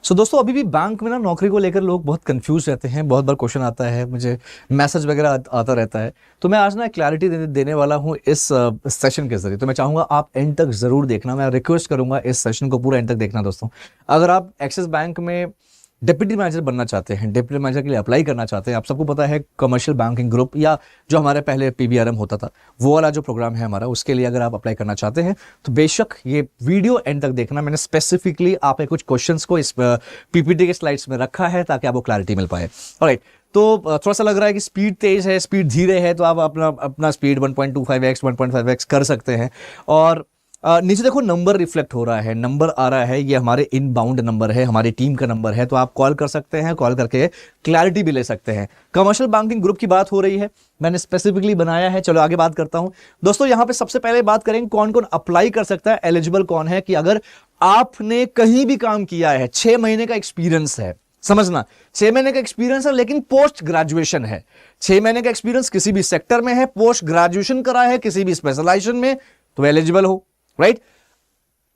दोस्तों अभी भी बैंक में ना नौकरी को लेकर लोग बहुत कंफ्यूज रहते हैं। बहुत बार क्वेश्चन आता है, मुझे मैसेज वगैरह आता रहता है। तो मैं आज ना क्लैरिटी देने वाला हूँ इस सेशन के जरिए। तो मैं चाहूंगा आप एंड तक जरूर देखना। मैं रिक्वेस्ट करूंगा इस सेशन को पूरा एंड तक देखना। दोस्तों अगर आप एक्सिस बैंक में डिप्टी मैनेजर बनना चाहते हैं, डिप्टी मैनेजर के लिए अप्लाई करना चाहते हैं, आप सबको पता है कमर्शियल बैंकिंग ग्रुप या जो हमारे पहले पीबीआरएम होता था वो वाला जो प्रोग्राम है हमारा, उसके लिए अगर आप अप्लाई करना चाहते हैं तो बेशक ये वीडियो एंड तक देखना। मैंने स्पेसिफिकली आप कुछ क्वेश्चंस को इस पीपीटी के स्लाइड्स में रखा है ताकि आपको क्लैरिटी मिल पाए। ऑलराइट, तो थोड़ा सा लग रहा है कि स्पीड तेज है, स्पीड धीरे है, तो आप अपना स्पीड 1.25x 1.5x कर सकते हैं। और नीचे देखो नंबर रिफ्लेक्ट हो रहा है, नंबर आ रहा है, ये हमारे इनबाउंड नंबर है, हमारी टीम का नंबर है। तो आप कॉल कर सकते हैं, कॉल करके क्लैरिटी भी ले सकते हैं। कमर्शियल बैंकिंग ग्रुप की बात हो रही है, मैंने स्पेसिफिकली बनाया है। चलो आगे बात करता हूं। दोस्तों यहां पे सबसे पहले बात करेंगे कौन कौन अप्लाई कर सकता है, एलिजिबल कौन है। कि अगर आपने कहीं भी काम किया है, 6 महीने का एक्सपीरियंस है, समझना 6 महीने का एक्सपीरियंस है, लेकिन पोस्ट ग्रेजुएशन है। 6 महीने का एक्सपीरियंस किसी भी सेक्टर में है, पोस्ट ग्रेजुएशन करा है किसी भी स्पेशलाइजेशन में, तो एलिजिबल हो। राइट,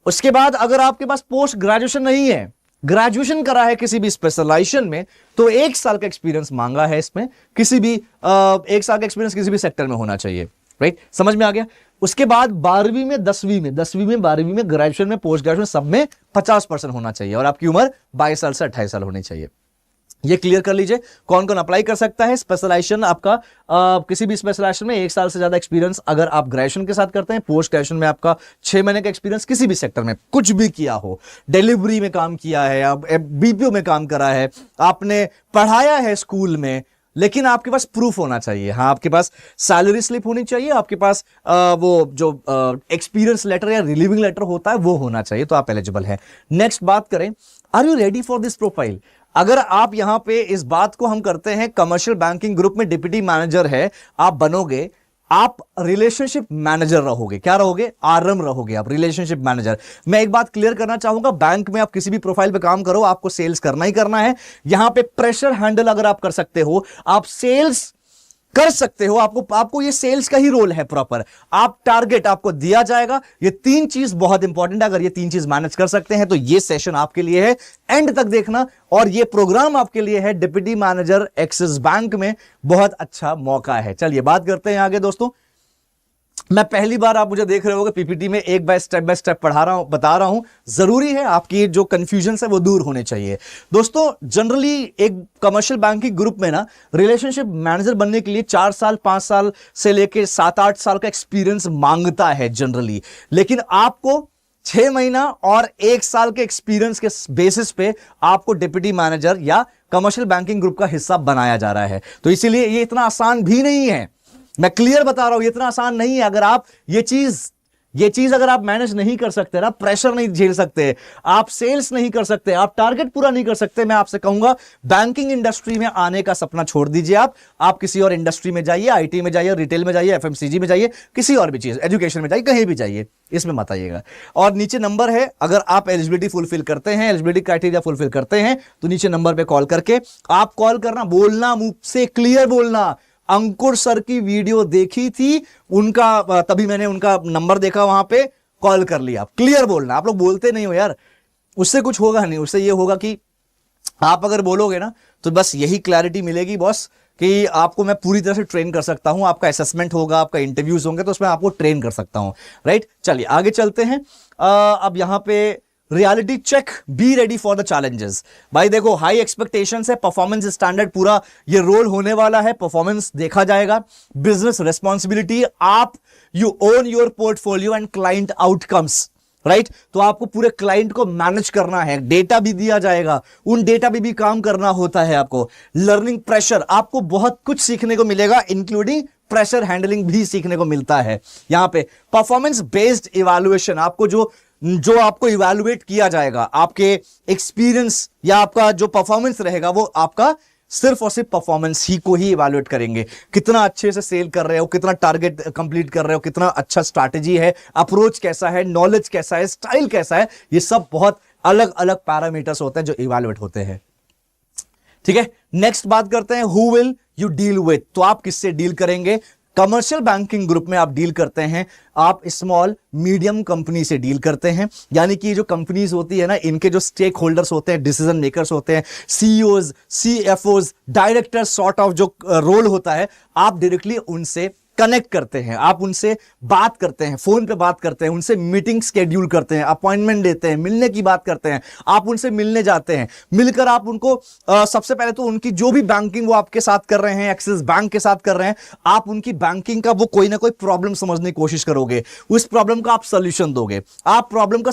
उसके बाद अगर आपके पास पोस्ट ग्रेजुएशन नहीं है, ग्रेजुएशन करा है किसी भी स्पेशलाइजेशन में, तो 1 साल का एक्सपीरियंस मांगा है इसमें। किसी भी 1 साल का एक्सपीरियंस किसी भी सेक्टर में होना चाहिए। राइट, समझ में आ गया। उसके बाद 12वीं में 10वीं में 12वीं में ग्रेजुएशन में पोस्ट ग्रेजुएशन सब में 50% होना चाहिए और आपकी उम्र 22 साल से 28 साल होनी चाहिए। ये क्लियर कर लीजिए कौन कौन अप्लाई कर सकता है। स्पेशलाइजेशन आपका किसी भी स्पेशलाइजेशन में 1 साल से ज्यादा एक्सपीरियंस अगर आप ग्रेजुएशन के साथ करते हैं, पोस्ट ग्रेजुएशन में आपका 6 महीने का एक्सपीरियंस, किसी भी सेक्टर में कुछ भी किया हो, डिलीवरी में काम किया है, आप बीपीओ में काम करा है, आपने पढ़ाया है स्कूल में, लेकिन आपके पास प्रूफ होना चाहिए। हाँ, आपके पास सैलरी स्लिप होनी चाहिए, आपके पास वो जो एक्सपीरियंस लेटर या रिलीविंग लेटर होता है वो होना चाहिए, तो आप एलिजिबल हैं। नेक्स्ट बात करें, are you ready for this profile. अगर आप यहां पे इस बात को हम करते हैं, कमर्शियल बैंकिंग ग्रुप में डिप्टी मैनेजर है, आप बनोगे, आप रिलेशनशिप मैनेजर रहोगे। क्या रहोगे? आरएम रहोगे आप, रिलेशनशिप मैनेजर। मैं एक बात क्लियर करना चाहूंगा, बैंक में आप किसी भी प्रोफाइल पे काम करो, आपको सेल्स करना ही करना है। यहां पे प्रेशर हैंडल अगर आप कर सकते हो, आप सेल्स कर सकते हो, आपको ये सेल्स का ही रोल है प्रॉपर। आप टारगेट आपको दिया जाएगा, ये 3 चीज बहुत इंपॉर्टेंट है। अगर ये 3 चीज मैनेज कर सकते हैं तो ये सेशन आपके लिए है, एंड तक देखना। और ये प्रोग्राम आपके लिए है डिप्टी मैनेजर एक्सिस बैंक में, बहुत अच्छा मौका है। चलिए बात करते हैं आगे। दोस्तों मैं पहली बार आप मुझे देख रहे होगे पीपीटी में, एक बाय स्टेप पढ़ा रहा हूं, बता रहा हूं, जरूरी है आपकी जो कंफ्यूजन है वो दूर होने चाहिए। दोस्तों जनरली एक कमर्शियल बैंकिंग ग्रुप में ना रिलेशनशिप मैनेजर बनने के लिए 4 साल 5 साल से लेके 7-8 साल का एक्सपीरियंस मांगता है जनरली, लेकिन आपको 6 महीना और 1 साल के एक्सपीरियंस के बेसिस पे आपको डिप्टी मैनेजर या कमर्शियल बैंकिंग ग्रुप का हिस्सा बनाया जा रहा है। तो इसीलिए ये इतना आसान भी नहीं है, मैं क्लियर बता रहा हूं, ये इतना आसान नहीं है। अगर आप ये चीज अगर आप मैनेज नहीं कर सकते ना, प्रेशर नहीं झेल सकते, आप सेल्स नहीं कर सकते, आप टारगेट पूरा नहीं कर सकते, मैं आपसे कहूंगा बैंकिंग इंडस्ट्री में आने का सपना छोड़ दीजिए। आप किसी और इंडस्ट्री में जाइए, आईटी में जाइए, रिटेल में जाइए, एफएमसीजी में जाइए, किसी और भी चीज, एजुकेशन में जाइए, कहीं भी जाइए, इसमें मत आइएगा। और नीचे नंबर है, अगर आप एलिजिबिलिटी फुलफिल करते हैं, एलिजिबिलिटी क्राइटेरिया फुलफिल करते हैं, तो नीचे नंबर पे कॉल करके आप कॉल करना, बोलना, मुंह से क्लियर बोलना। अंकुर सर की वीडियो देखी थी उनका, तभी मैंने उनका नंबर देखा, वहां पे कॉल कर लिया। क्लियर बोलना, आप लोग बोलते नहीं हो यार, उससे कुछ होगा नहीं। उससे ये होगा कि आप अगर बोलोगे ना तो बस यही क्लैरिटी मिलेगी बॉस, कि आपको मैं पूरी तरह से ट्रेन कर सकता हूं, आपका असेसमेंट होगा, आपका इंटरव्यूज होंगे, तो उसमें आपको ट्रेन कर सकता हूं। राइट, चलिए आगे चलते हैं। अब यहां पे reality check, be ready for the challenges. भाई देखो, हाई एक्सपेक्टेशंस है, परफॉर्मेंस स्टैंडर्ड पूरा ये रोल होने वाला है, परफॉर्मेंस देखा जाएगा। बिजनेस रिस्पॉन्सिबिलिटी, आप you own your portfolio and client outcomes. Right, तो आपको पूरे क्लाइंट को मैनेज करना है, डेटा भी दिया जाएगा, उन डेटा भी काम करना होता है आपको। लर्निंग प्रेशर, आपको बहुत कुछ सीखने को मिलेगा, इंक्लूडिंग प्रेशर हैंडलिंग भी सीखने को मिलता है यहां पे। परफॉर्मेंस बेस्ड इवैल्यूएशन, आपको जो आपको इवैल्यूएट किया जाएगा, आपके एक्सपीरियंस या आपका जो परफॉर्मेंस रहेगा वो आपका सिर्फ और सिर्फ परफॉर्मेंस ही को ही इवैल्यूएट करेंगे। कितना अच्छे से सेल कर रहे हो, कितना टारगेट कंप्लीट कर रहे हो, कितना अच्छा स्ट्रैटेजी है, अप्रोच कैसा है, नॉलेज कैसा है, स्टाइल कैसा है, ये सब बहुत अलग अलग पैरामीटर्स होते हैं जो इवैल्यूएट होते हैं। ठीक है, नेक्स्ट बात करते हैं, who will you deal with. तो आप किससे डील करेंगे, कमर्शियल बैंकिंग ग्रुप में आप डील करते हैं, आप स्मॉल मीडियम कंपनी से डील करते हैं, यानी कि जो कंपनीज होती है ना, इनके जो स्टेक होल्डर्स होते हैं, डिसीजन मेकर्स होते हैं, सीईओज, सीएफओज, डायरेक्टर सॉर्ट ऑफ जो रोल होता है, आप डायरेक्टली उनसे कनेक्ट करते हैं, आप उनसे बात करते हैं, फोन पे बात करते हैं, उनसे मीटिंग शेड्यूल करते हैं, अपॉइंटमेंट देते हैं, मिलने की बात करते हैं, आप उनसे मिलने जाते हैं, मिलकर आप उनको सबसे पहले तो उनकी जो भी बैंकिंग वो आपके साथ कर रहे हैं, एक्सिस बैंक के साथ कर रहे हैं, आप उनकी बैंकिंग का वो कोई ना कोई प्रॉब्लम समझने की कोशिश करोगे, उस प्रॉब्लम का आप सोल्यूशन दोगे, आप प्रॉब्लम का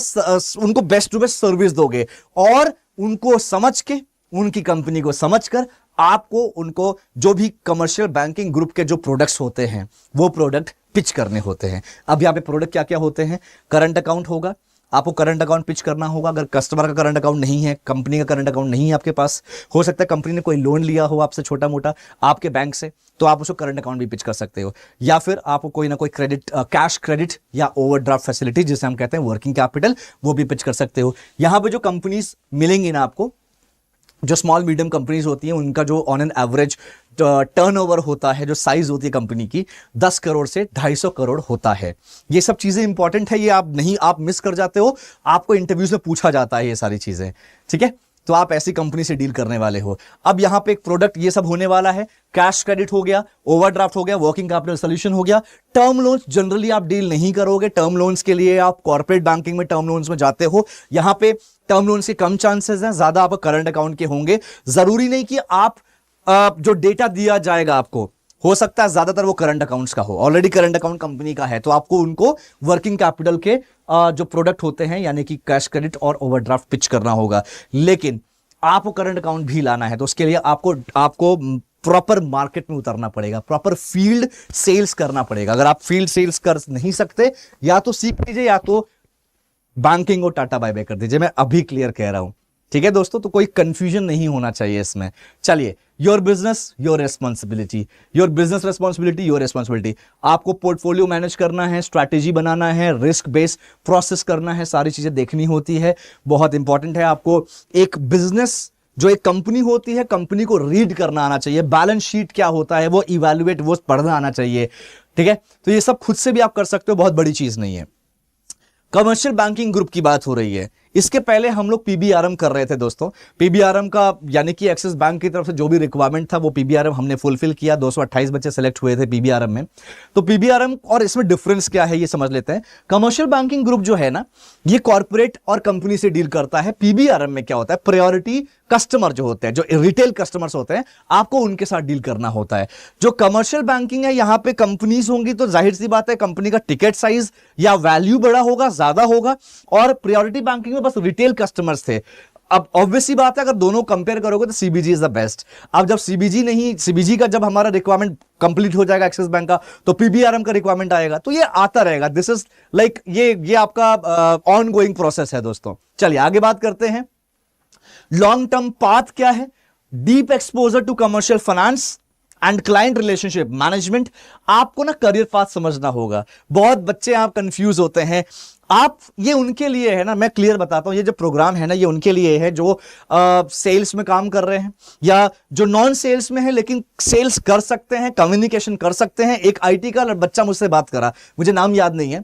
उनको बेस्ट टू बेस्ट सर्विस दोगे, और उनको समझ के, उनकी कंपनी को समझकर आपको उनको जो भी कमर्शियल बैंकिंग ग्रुप के जो प्रोडक्ट्स होते हैं वो प्रोडक्ट पिच करने होते हैं। अब यहाँ पे प्रोडक्ट क्या क्या होते हैं? करंट अकाउंट होगा, आपको करंट अकाउंट पिच करना होगा। अगर कस्टमर का करंट अकाउंट नहीं है, कंपनी का करंट अकाउंट नहीं है आपके पास, हो सकता है कंपनी ने कोई लोन लिया हो आपसे छोटा मोटा आपके बैंक से, तो आप उसको करंट अकाउंट भी पिच कर सकते हो। या फिर आपको कोई ना कोई क्रेडिट, कैश क्रेडिट या ओवरड्राफ्ट फैसिलिटी जिसे हम कहते हैं वर्किंग कैपिटल, वो भी पिच कर सकते हो। यहां पे जो कंपनीज मिलेंगी ना आपको, जो स्मॉल मीडियम कंपनीज होती हैं, उनका जो ऑन एन एवरेज टर्नओवर होता है, जो साइज होती है कंपनी की, 10 करोड़ से 250 करोड़ होता है। ये सब चीजें इंपॉर्टेंट है, ये आप मिस कर जाते हो, आपको इंटरव्यूज में पूछा जाता है ये सारी चीजें, ठीक है? तो आप ऐसी कंपनी से डील करने वाले हो। अब यहां पे एक प्रोडक्ट ये सब होने वाला है, कैश क्रेडिट हो गया, ओवरड्राफ्ट हो गया, वर्किंग कैपिटल सोल्यूशन हो गया। टर्म लोन्स जनरली आप डील नहीं करोगे, टर्म लोन्स के लिए आप कॉर्पोरेट बैंकिंग में टर्म लोन्स में जाते हो। यहां पे टर्म लोन्स के कम चांसेस हैं, ज्यादा आप करंट अकाउंट के होंगे। जरूरी नहीं कि आप जो डेटा दिया जाएगा आपको, हो सकता है ज्यादातर वो करंट अकाउंट्स का हो, ऑलरेडी करंट अकाउंट कंपनी का है, तो आपको उनको वर्किंग कैपिटल के जो प्रोडक्ट होते हैं यानी कि कैश क्रेडिट और ओवरड्राफ्ट पिच करना होगा। लेकिन आपको करंट अकाउंट भी लाना है, तो उसके लिए आपको प्रॉपर मार्केट में उतरना पड़ेगा, प्रॉपर फील्ड सेल्स करना पड़ेगा। अगर आप फील्ड सेल्स कर नहीं सकते, या तो सीख लीजिए या तो बैंकिंग को टाटा बाय बाय कर दीजिए। मैं अभी क्लियर कह रहा हूं, ठीक है दोस्तों? तो कोई कंफ्यूजन नहीं होना चाहिए इसमें। चलिए, your business your responsibility, your business responsibility your responsibility. आपको पोर्टफोलियो मैनेज करना है, स्ट्रैटेजी बनाना है, रिस्क बेस्ड प्रोसेस करना है, सारी चीजें देखनी होती है। बहुत इंपॉर्टेंट है, आपको एक बिजनेस, जो एक कंपनी होती है, कंपनी को रीड करना आना चाहिए, बैलेंस शीट क्या होता है वो इवैल्यूएट, वो पढ़ना आना चाहिए, ठीक है? तो ये सब खुद से भी आप कर सकते हो, बहुत बड़ी चीज नहीं है। कमर्शियल बैंकिंग ग्रुप की बात हो रही है। इसके पहले हम लोग पीबीआरएम कर रहे थे दोस्तों। पीबीआरएम का यानी कि एक्सिस बैंक की तरफ से जो भी रिक्वायरमेंट था वो पीबीआरएम हमने फुलफिल किया। 228 बच्चे सेलेक्ट हुए थे पीबीआरएम में। तो पीबीआरएम और इसमें डिफरेंस क्या है ये समझ लेते हैं। कमर्शियल बैंकिंग ग्रुप जो है ना, ये कॉर्पोरेट और कंपनी से डील करता है। पीबीआरएम में क्या होता है, प्रायोरिटी कस्टमर जो होते हैं, जो रिटेल कस्टमर्स होते हैं, आपको उनके साथ डील करना होता है। जो कमर्शियल बैंकिंग है, यहां पे कंपनीज होंगी, तो जाहिर सी बात है कंपनी का टिकट साइज या वैल्यू बड़ा होगा, ज्यादा होगा। और प्रायोरिटी बैंकिंग में बस रिटेल कस्टमर्स थे। अब ऑब्वियसली बात है, अगर दोनों कंपेयर करोगे तो सीबीजी इज द बेस्ट। अब जब सीबीजी का जब हमारा रिक्वायरमेंट कंप्लीट हो जाएगा एक्सिस बैंक का, तो पीबीआरएम का रिक्वायरमेंट आएगा, तो ये आता रहेगा। दिस इज लाइक ये आपका ऑन गोइंग प्रोसेस है दोस्तों। चलिए आगे बात करते हैं। लॉन्ग टर्म पाथ क्या है? Deep exposure to commercial finance and client relationship management. आपको ना करियर पाथ समझना होगा। बहुत बच्चे आप कंफ्यूज होते हैं। आप, ये उनके लिए है ना, मैं क्लियर बताता हूं, ये जो प्रोग्राम है ना, ये उनके लिए है जो सेल्स में काम कर रहे हैं या जो नॉन सेल्स में है लेकिन सेल्स कर सकते हैं, कम्युनिकेशन कर सकते हैं। एक आईटी का बच्चा मुझसे बात करा, मुझे नाम याद नहीं है,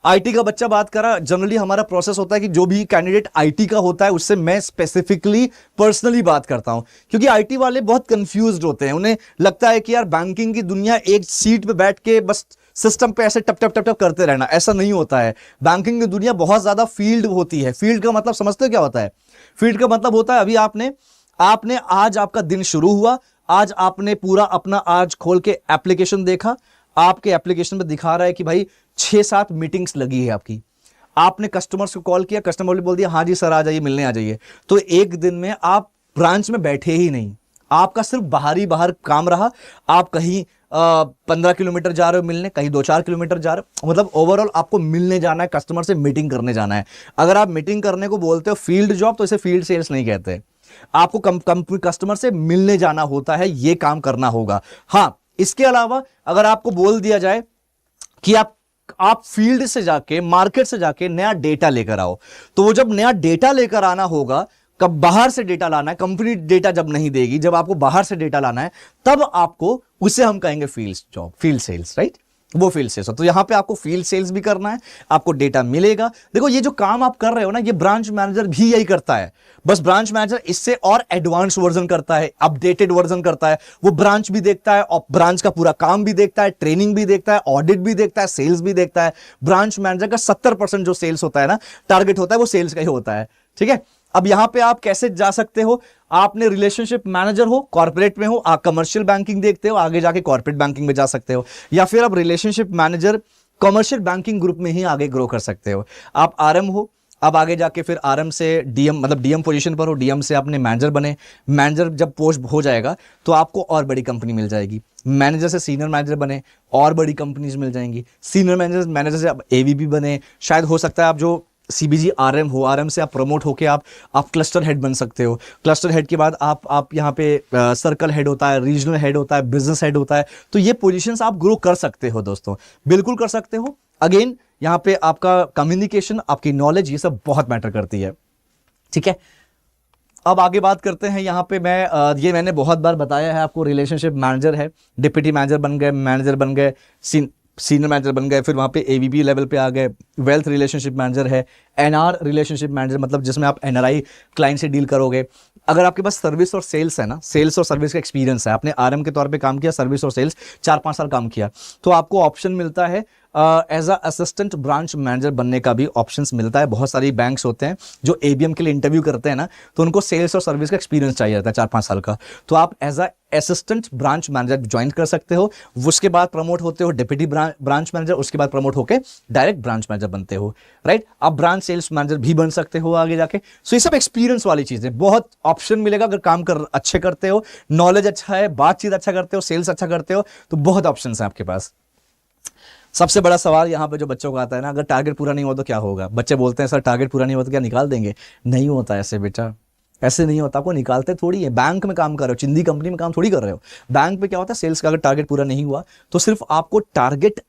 आईटी का बच्चा बात करा। जनरली हमारा प्रोसेस होता है कि जो भी कैंडिडेट आईटी का होता है उससे मैं स्पेसिफिकली पर्सनली बात करता हूं, क्योंकि आईटी वाले बहुत कंफ्यूज्ड होते हैं। उन्हें लगता है कि यार बैंकिंग की दुनिया एक सीट पे बैठ के बस सिस्टम पे ऐसे टप टप टप टप करते रहना, ऐसा नहीं होता है। बैंकिंग की दुनिया बहुत ज्यादा फील्ड होती है। फील्ड का मतलब समझते हो क्या होता है? फील्ड का मतलब होता है, अभी आपने आज आपका दिन शुरू हुआ, आज आपने पूरा अपना आज खोल के एप्लीकेशन देखा, आपके एप्लीकेशन में दिखा रहा है कि भाई 6-7 मीटिंग्स लगी है आपकी। आपने कस्टमर्स को कॉल किया, कस्टमर ने बोल दिया हाँ जी सर आ जाइए, मिलने आ जाइए। तो एक दिन में आप ब्रांच में बैठे ही नहीं, आपका सिर्फ बाहर काम रहा। आप कहीं 15 किलोमीटर जा रहे हो मिलने, कहीं 2-4 किलोमीटर जा रहे हो, मतलब ओवरऑल आपको मिलने जाना है, कस्टमर से मीटिंग करने जाना है। अगर आप मीटिंग करने को बोलते हो फील्ड जॉब, तो इसे फील्ड सेल्स नहीं कहते। आपको कस्टमर से मिलने जाना होता है, यह काम करना होगा। हाँ, इसके अलावा अगर आपको बोल दिया जाए कि आप फील्ड से जाके, मार्केट से जाके नया डेटा लेकर आओ, तो वो जब नया डेटा लेकर आना होगा, कब बाहर से डेटा लाना है, कंपनी डेटा जब नहीं देगी, जब आपको बाहर से डेटा लाना है, तब आपको, उसे हम कहेंगे field job, field sales, right, वो फील्ड सेल्स। तो यहां पे आपको फील्ड सेल्स भी करना है, आपको डेटा मिलेगा। देखो ये जो काम आप कर रहे हो ना, ये ब्रांच मैनेजर भी यही करता है, बस ब्रांच मैनेजर इससे और एडवांस वर्जन करता है, अपडेटेड वर्जन करता है। वो ब्रांच भी देखता है और ब्रांच का पूरा काम भी देखता है, ट्रेनिंग भी देखता है, ऑडिट भी देखता है, सेल्स भी देखता है। ब्रांच मैनेजर का 70% जो सेल्स होता है ना, टारगेट होता है, वो सेल्स का ही होता है, ठीक है। अब यहां पे आप कैसे जा सकते हो, आपने रिलेशनशिप मैनेजर हो, कॉर्पोरेट में हो, आप कमर्शियल बैंकिंग देखते हो, आगे जाके कॉर्पोरेट बैंकिंग में जा सकते हो, या फिर आप relationship manager commercial banking group में ही आगे ग्रो कर सकते हो। आप आरएम हो, अब आगे जाके फिर आरएम से डीएम, मतलब डीएम पोजीशन पर हो, डीएम से आपने मैनेजर बने, मैनेजर जब पोस्ट हो जाएगा तो आपको और बड़ी कंपनी मिल जाएगी। मैनेजर से सीनियर मैनेजर बने, और बड़ी कंपनीज मिल जाएंगी। सीनियर मैनेजर से आप एवीपी बने, शायद हो सकता है आप जो सीबीजी आरएम हो, आरएम से आप प्रमोट होके आप क्लस्टर हेड बन सकते हो। क्लस्टर हेड के बाद आप यहाँ पे सर्कल हेड होता है, रीजनल हेड होता है, बिजनेस हेड होता है। तो ये पोजीशंस आप ग्रो कर सकते हो दोस्तों, बिल्कुल कर सकते हो। अगेन यहाँ पे आपका कम्युनिकेशन, आपकी नॉलेज, ये सब बहुत मैटर करती है, ठीक है। अब आगे बात करते हैं। यहाँ पे ये मैंने बहुत बार बताया है आपको, रिलेशनशिप मैनेजर है, डिप्टी मैनेजर बन गए, मैनेजर बन गए, सीनियर मैनेजर बन गए, फिर वहाँ पे एवीपी लेवल पे आ गए। वेल्थ रिलेशनशिप मैनेजर है, एनआर रिलेशनशिप मैनेजर, मतलब जिसमें आप एनआरआई क्लाइंट से डील करोगे। अगर आपके पास सर्विस और सेल्स है ना, सेल्स और सर्विस का एक्सपीरियंस है, आपने आरएम के तौर पे काम किया, सर्विस और सेल्स 4-5 साल काम किया, तो आपको ऑप्शन मिलता है as a assistant branch manager बनने का भी ऑप्शंस मिलता है। बहुत सारी बैंक्स होते हैं जो एबीएम के लिए इंटरव्यू करते हैं ना, तो उनको सेल्स और सर्विस का एक्सपीरियंस चाहिए रहता है 4-5 साल का, तो आप as a assistant branch manager join कर सकते हो। उसके बाद प्रमोट होते हो डिप्टी ब्रांच मैनेजर, उसके बाद प्रमोट होके डायरेक्ट ब्रांच मैनेजर बनते हो, राइट। आप ब्रांच सेल्स मैनेजर भी बन सकते हो आगे जाके। सो ये सब एक्सपीरियंस वाली चीजें, बहुत ऑप्शन मिलेगा अगर काम अच्छे करते हो, नॉलेज अच्छा है, बातचीत अच्छा करते हो, सेल्स अच्छा करते हो, तो बहुत ऑप्शन है आपके पास। सबसे बड़ा सवाल यहाँ पे जो बच्चों का आता है ना, अगर टारगेट पूरा नहीं हुआ तो क्या होगा। बच्चे बोलते हैं सर टारगेट पूरा नहीं हुआ तो क्या निकाल देंगे। नहीं होता ऐसे बेटा, ऐसे नहीं होता। आपको निकालते थोड़ी है, बैंक में काम कर रहे हो, चिंदी कंपनी में काम थोड़ी कर रहे हो। बैंक में क्या होता है, सेल्स का अगर टारगेट पूरा नहीं हुआ तो सिर्फ आपको टारगेट,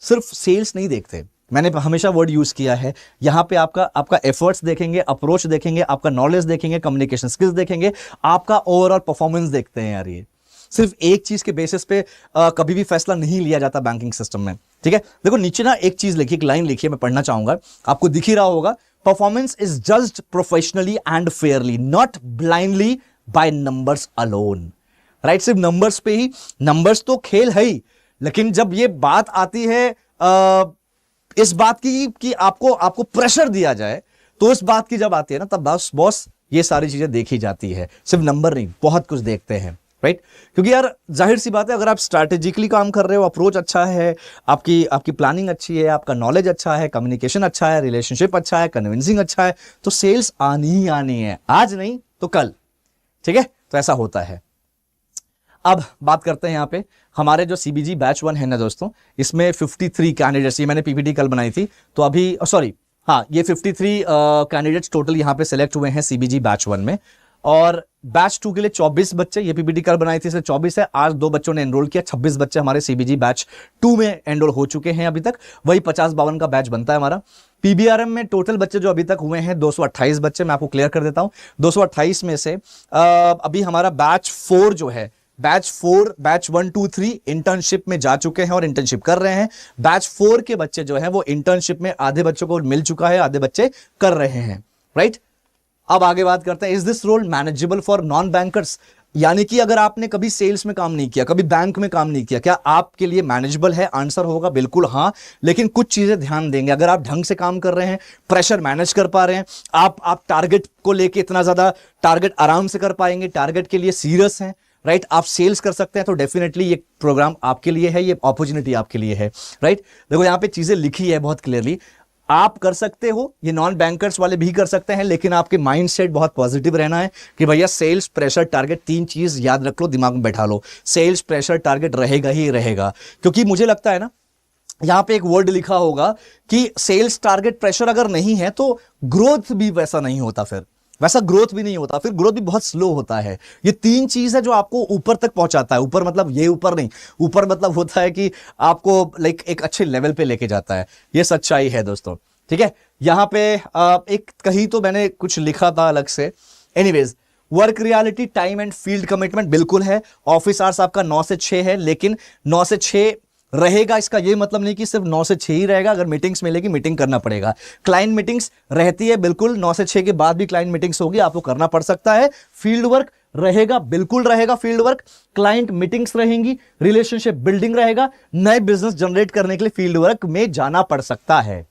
सिर्फ सेल्स नहीं देखते। मैंने हमेशा वर्ड यूज किया है, यहाँ पे आपका एफर्ट्स देखेंगे, अप्रोच देखेंगे, आपका नॉलेज देखेंगे, कम्युनिकेशन स्किल्स देखेंगे, आपका ओवरऑल परफॉर्मेंस देखते हैं यार। ये सिर्फ एक चीज के बेसिस पे कभी भी फैसला नहीं लिया जाता बैंकिंग सिस्टम में, ठीक है। देखो नीचे ना एक चीज लिखी, एक लाइन लिखी है, मैं पढ़ना चाहूंगा, आपको दिख ही रहा होगा। Performance is judged professionally and Fairlie, not blindly by numbers alone, right. सिर्फ नंबर्स पे ही, नंबर्स तो खेल है ही, लेकिन जब ये बात आती है इस बात की कि आपको प्रेशर दिया जाए, तो इस बात की जब आती है ना, तब बॉस ये सारी चीजें देखी जाती है। सिर्फ नंबर नहीं, बहुत कुछ देखते हैं, राइट। क्योंकि यार जाहिर सी बात है, अगर आप स्ट्रैटेजिकली काम कर रहे हो, अप्रोच अच्छा है, आपकी प्लानिंग अच्छी है, आपका नॉलेज अच्छा है, कम्युनिकेशन अच्छा है, रिलेशनशिप अच्छा है, कन्विंसिंग अच्छा है, तो सेल्स आनी ही आनी है, आज नहीं तो कल, ठीक है। तो ऐसा होता है। अब बात करते हैं यहाँ पे हमारे जो सीबीजी बैच 1 है ना दोस्तों, इसमें 53 कैंडिडेट्स, ये मैंने पीपीटी कल बनाई थी, तो अभी सॉरी हाँ, ये 53 कैंडिडेट्स टोटल यहाँ पे सिलेक्ट हुए हैं सीबीजी बैच 1 में, और बैच 2 के लिए 24 बच्चे, ये पीपीटी कल बनाई थी, इसलिए 24 है। आज 2 बच्चों ने एनरोल किया, 26 बच्चे हमारे सीबीजी बैच 2 में एनरोल हो चुके हैं अभी तक। वही 50-52 का बैच बनता है हमारा। पीबीआरएम में टोटल बच्चे जो अभी तक हुए हैं 228 बच्चे, मैं आपको क्लियर कर देता हूं। 228 में से अभी हमारा बैच 4 जो है, बैच 1, 2, 3 इंटर्नशिप में जा चुके हैं और इंटर्नशिप कर रहे हैं। बैच 4 के बच्चे जो हैं वो इंटर्नशिप में आधे बच्चों को मिल चुका है, आधे बच्चे कर रहे हैं, राइट। अब आगे बात करते हैं, is this role manageable for non bankers, यानी कि अगर आपने कभी सेल्स में काम नहीं किया, कभी बैंक में काम नहीं किया, क्या आपके लिए मैनेजेबल है? आंसर होगा बिल्कुल हाँ, लेकिन कुछ चीजें ध्यान देंगे। अगर आप ढंग से काम कर रहे हैं, प्रेशर मैनेज कर पा रहे हैं, आप टारगेट को लेके इतना ज्यादा टारगेट आराम से कर पाएंगे, टारगेट के लिए सीरियस हैं, राइट, आप सेल्स कर सकते हैं, तो डेफिनेटली ये प्रोग्राम आपके लिए है, ये अपॉर्चुनिटी आपके लिए है, राइट। देखो यहाँ पे चीजें लिखी है बहुत क्लियरली, आप कर सकते हो, ये नॉन बैंकर्स वाले भी कर सकते हैं, लेकिन आपके माइंडसेट बहुत पॉजिटिव रहना है कि भैया सेल्स, प्रेशर, टारगेट, 3 चीज याद रख लो, दिमाग में बैठा लो। सेल्स, प्रेशर, टारगेट रहेगा ही रहेगा, क्योंकि मुझे लगता है ना, यहां पे एक वर्ड लिखा होगा कि सेल्स, टारगेट, प्रेशर अगर नहीं है तो ग्रोथ भी वैसा नहीं होता, फिर वैसा ग्रोथ भी नहीं होता, फिर ग्रोथ भी बहुत स्लो होता है। ये 3 चीज है जो आपको ऊपर तक पहुंचाता है। ऊपर मतलब ये ऊपर नहीं, ऊपर मतलब होता है कि आपको लाइक एक अच्छे लेवल पे लेके जाता है। ये सच्चाई है दोस्तों, ठीक है। यहां पे एक कहीं तो मैंने कुछ लिखा था अलग से, anyways, work reality, time and field commitment बिल्कुल है। ऑफिस आवर्स आपका 9 से 6 है, लेकिन 9 से 6 रहेगा, इसका ये मतलब नहीं कि सिर्फ 9 से 6 ही रहेगा। अगर मीटिंग्स मिलेगी, मीटिंग करना पड़ेगा। क्लाइंट मीटिंग्स रहती है बिल्कुल, 9 से 6 के बाद भी क्लाइंट मीटिंग्स होगी, आपको करना पड़ सकता है। फील्ड वर्क रहेगा, बिल्कुल रहेगा फील्ड वर्क, क्लाइंट मीटिंग्स रहेंगी, रिलेशनशिप बिल्डिंग रहेगा, नए बिजनेस जनरेट करने के लिए फील्ड वर्क में जाना पड़ सकता है।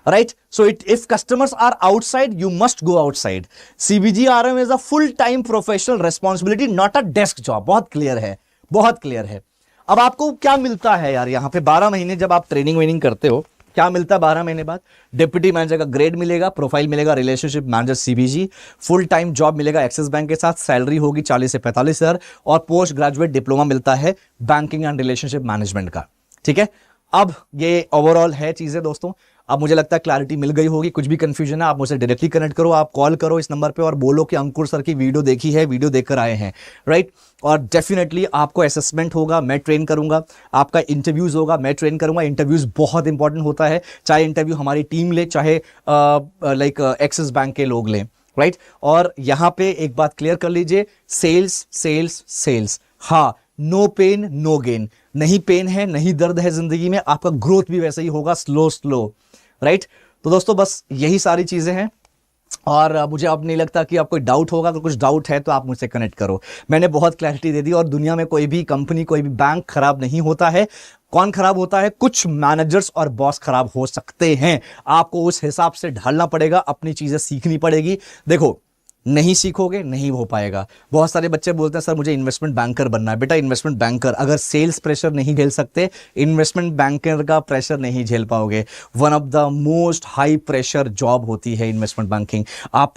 Right, so if customers are outside, you must go outside. CBG RM is a full-time professional responsibility, not a desk job. बहुत क्लियर है, बहुत क्लियर है। अब आपको क्या मिलता है यार यहाँ पे? 12 महीने जब आप ट्रेनिंग वेनिंग करते हो, क्या मिलता है 12 महीने बाद? डिप्टी मैनेजर का ग्रेड मिलेगा, प्रोफाइल मिलेगा, relationship manager CBG, full time job मिलेगा एक्सिस बैंक के साथ, सैलरी होगी 40 से 45 हजार, और पोस्ट ग्रेजुएट डिप्लोमा मिलता है बैंकिंग एंड रिलेशनशिप मैनेजमेंट का। ठीक है, अब ये ओवरऑल है चीजें दोस्तों। अब मुझे लगता है क्लैरिटी मिल गई होगी। कुछ भी कंफ्यूजन है, आप मुझसे डायरेक्टली कनेक्ट करो, आप कॉल करो इस नंबर पे और बोलो कि अंकुर सर की वीडियो देखी है, वीडियो देखकर आए हैं। राइट, और डेफिनेटली आपको असेसमेंट होगा, मैं ट्रेन करूंगा, आपका इंटरव्यूज होगा, मैं ट्रेन करूंगा। इंटरव्यूज बहुत इंपॉर्टेंट होता है, चाहे इंटरव्यू हमारी टीम ले, चाहे लाइक एक्सिस बैंक के लोग लें। राइट, और यहां पे एक बात क्लियर कर लीजिए, सेल्स सेल्स सेल्स। हाँ, नो पेन नो गेन, नहीं पेन है, नहीं दर्द है जिंदगी में, आपका ग्रोथ भी वैसे ही होगा, स्लो स्लो। राइट, तो दोस्तों बस यही सारी चीजें हैं, और मुझे अब नहीं लगता कि आपको डाउट होगा। अगर कुछ डाउट है तो आप मुझसे कनेक्ट करो। मैंने बहुत क्लैरिटी दे दी, और दुनिया में कोई भी कंपनी, कोई भी बैंक खराब नहीं होता है। कौन खराब होता है? कुछ मैनेजर्स और बॉस खराब हो सकते हैं, आपको उस हिसाब से ढालना पड़ेगा, अपनी चीजें सीखनी पड़ेगी। देखो, नहीं सीखोगे नहीं हो पाएगा। बहुत सारे बच्चे बोलते हैं सर मुझे इन्वेस्टमेंट बैंकर बनना है। बेटा, इन्वेस्टमेंट बैंकर अगर सेल्स प्रेशर नहीं झेल सकते, इन्वेस्टमेंट बैंकर का प्रेशर नहीं झेल पाओगे। One of the most high pressure job होती है इन्वेस्टमेंट बैंकिंग। आप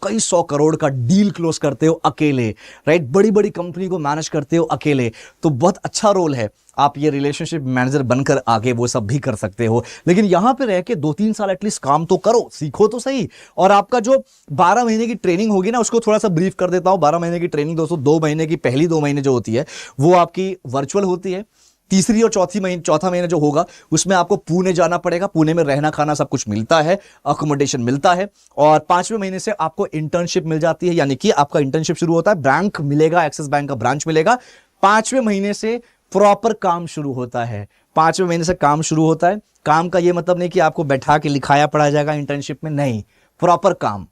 कई सौ करोड़ का डील क्लोज करते हो अकेले। राइट, बड़ी बड़ी कंपनी को मैनेज करते हो अकेले, तो बहुत अच्छा रोल है। आप ये रिलेशनशिप मैनेजर बनकर आगे वो सब भी कर सकते हो, लेकिन यहां पे रह के 2-3 साल एटलीस्ट काम तो करो, सीखो तो सही। और आपका जो 12 महीने की ट्रेनिंग होगी ना, उसको थोड़ा सा ब्रीफ कर देता हूं। 12 महीने की ट्रेनिंग दोस्तों, 2 महीने की पहली 2 महीने जो होती है वो आपकी वर्चुअल होती है। तीसरी और चौथा महीना जो होगा उसमें आपको पुणे जाना पड़ेगा। पुणे में रहना खाना सब कुछ मिलता है, अकोमोडेशन मिलता है। और 5वें महीने से आपको इंटर्नशिप मिल जाती है, यानी कि आपका इंटर्नशिप शुरू होता है, बैंक मिलेगा, एक्सिस बैंक का ब्रांच मिलेगा। 5वें महीने से प्रॉपर काम शुरू होता है। 5वें महीने से काम शुरू होता है। काम का ये मतलब नहीं कि आपको बैठा के लिखाया पढ़ा जाएगा इंटर्नशिप में, नहीं, प्रॉपर काम।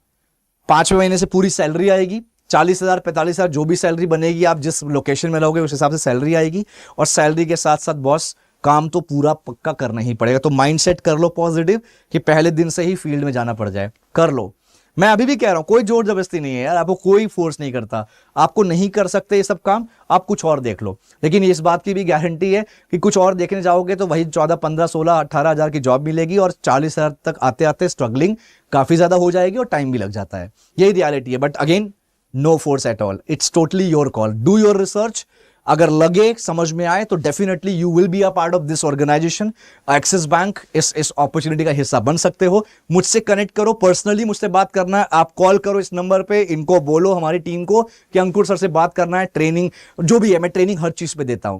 5वें महीने से पूरी सैलरी आएगी, 40,000 45,000 जो भी सैलरी बनेगी, आप जिस लोकेशन में रहोगे उस हिसाब से सैलरी आएगी। और सैलरी के साथ साथ बॉस काम तो पूरा पक्का करना ही पड़ेगा। तो माइंडसेट कर लो पॉजिटिव कि पहले दिन से ही फील्ड में जाना पड़ जाए, कर लो। मैं अभी भी कह रहा हूं, कोई जोर जबरदस्ती नहीं है यार, आपको कोई फोर्स नहीं करता। आपको नहीं कर सकते ये सब काम, आप कुछ और देख लो। लेकिन इस बात की भी गारंटी है कि कुछ और देखने जाओगे तो वही 14 15 16 18 हजार की जॉब मिलेगी, और 40,000 तक आते आते स्ट्रगलिंग काफी ज्यादा हो जाएगी और टाइम भी लग जाता है। यही रियलिटी है। But again, no force at all, it's totally your call. Do your research. अगर लगे, समझ में आए, तो definitely you will be a part of this organisation. Axis Bank इस अपॉर्चुनिटी का हिस्सा बन सकते हो। मुझसे कनेक्ट करो, पर्सनली मुझसे बात करना है, आप कॉल करो इस नंबर पे, इनको बोलो हमारी टीम को कि अंकुर सर से बात करना है। ट्रेनिंग जो भी है, मैं ट्रेनिंग हर चीज पे देता हूं।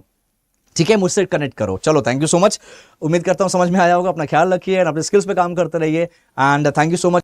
ठीक है, मुझसे कनेक्ट करो। चलो, थैंक यू सो मच। उम्मीद करता हूं समझ में आया होगा। अपना ख्याल रखिए और अपने स्किल्स पे काम करते रहिए। And thank you so much.